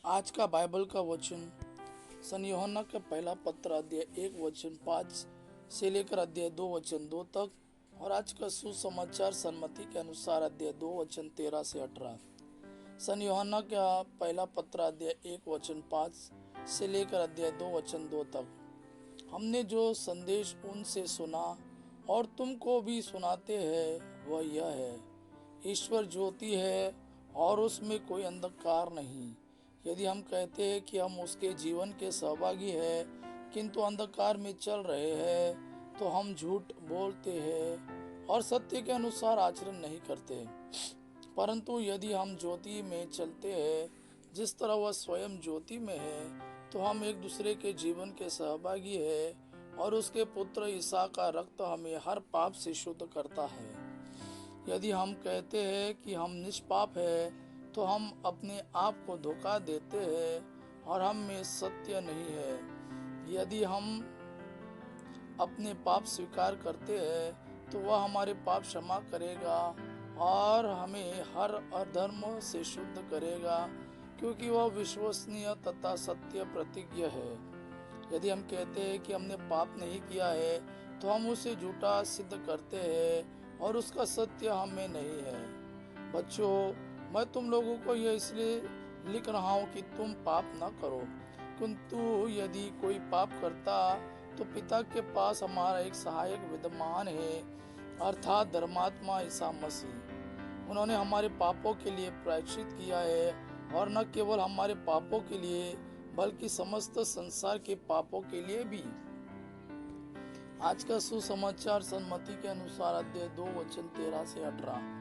आज का बाइबल का वचन सन यूहन्ना का पहला पत्र अध्याय 1 वचन 5 से लेकर अध्याय 2 वचन 2 तक, और आज का सुसमाचार सन्मति के अनुसार अध्याय 2 वचन 13 से 18। सन यूहन्ना का पहला पत्र अध्याय 1 वचन 5 से लेकर अध्याय 2 वचन 2 तक। हमने जो संदेश उनसे सुना और तुमको भी सुनाते हैं वह यह है, ईश्वर ज्योति है और उसमें कोई अंधकार नहीं। यदि हम कहते हैं कि हम उसके जीवन के सहभागी हैं किंतु अंधकार में चल रहे हैं तो हम झूठ बोलते हैं और सत्य के अनुसार आचरण नहीं करते। परंतु यदि हम ज्योति में चलते हैं जिस तरह वह स्वयं ज्योति में है, तो हम एक दूसरे के जीवन के सहभागी हैं और उसके पुत्र ईसा का रक्त हमें हर पाप से शुद्ध करता है। यदि हम कहते हैं कि हम निष्पाप हैं तो हम अपने आप को धोखा देते हैं और हम में सत्य नहीं है। यदि हम अपने पाप स्वीकार करते हैं तो वह हमारे पाप क्षमा करेगा और हमें हर अधर्म से शुद्ध करेगा, क्योंकि वह विश्वसनीय तथा सत्य प्रतिज्ञ है। यदि हम कहते हैं कि हमने पाप नहीं किया है तो हम उसे झूठा सिद्ध करते हैं और उसका सत्य हमें नहीं है। बच्चों, मैं तुम लोगों को यह इसलिए लिख रहा हूँ कि तुम पाप न करो, किंतु यदि कोई पाप करता तो पिता के पास हमारा एक सहायक विद्यमान है, अर्थात धर्मात्मा ईसा मसीह। उन्होंने हमारे पापों के लिए प्रायश्चित किया है, और न केवल हमारे पापों के लिए बल्कि समस्त संसार के पापों के लिए भी। आज का सुसमाचार सन्मति के अनुसार अध्याय 2 वचन 13 से 18।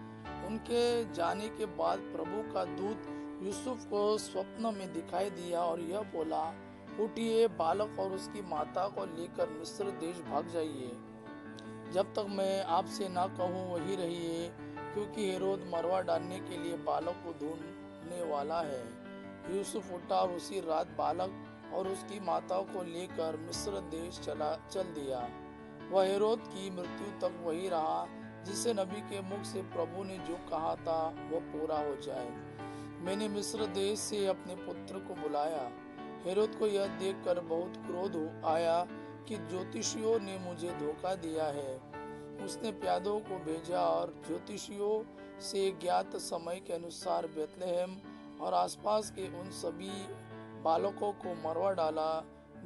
उनके जाने के बाद प्रभु का दूत यूसुफ को स्वप्न में दिखाई दिया और यह बोला, उठिए, बालक और उसकी माता को लेकर मिस्र देश भाग जाइए। जब तक मैं आपसे ना कहूँ वही रहिए, क्योंकि हेरोद मरवा डालने के लिए बालक को ढूंढने वाला है। यूसुफ उठा और उसी रात बालक और उसकी माता को लेकर मिस्र देश चल दिया। वह हेरोद की मृत्यु तक वही रहा, जिससे नबी के मुख से प्रभु ने जो कहा था वह पूरा हो जाए, मैंने मिस्र देश से अपने पुत्र को बुलाया। हेरोद को यह देखकर बहुत क्रोध आया कि ज्योतिषियों ने मुझे धोखा दिया है। उसने प्यादों को भेजा और ज्योतिषियों से ज्ञात समय के अनुसार बेतलेहम और आसपास के उन सभी बालकों को मरवा डाला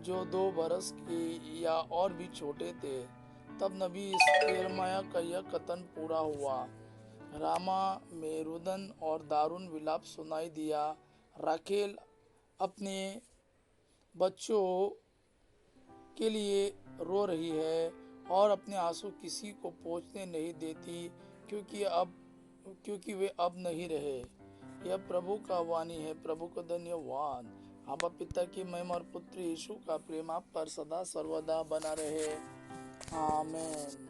जो 2 बरस के या और भी छोटे थे। तब नबी यिर्मयाह का यह कथन पूरा हुआ, रामा में रुदन और दारुण विलाप सुनाई दिया। राखेल अपने बच्चों के लिए रो रही है और अपने आंसू किसी को पोंछने नहीं देती, क्योंकि वे अब नहीं रहे। यह प्रभु का वाणी है। प्रभु को धन्यवाद। आबा पिता की महिमा और पुत्र यीशु का प्रेम आप पर सदा सर्वदा बना रहे। आमीन।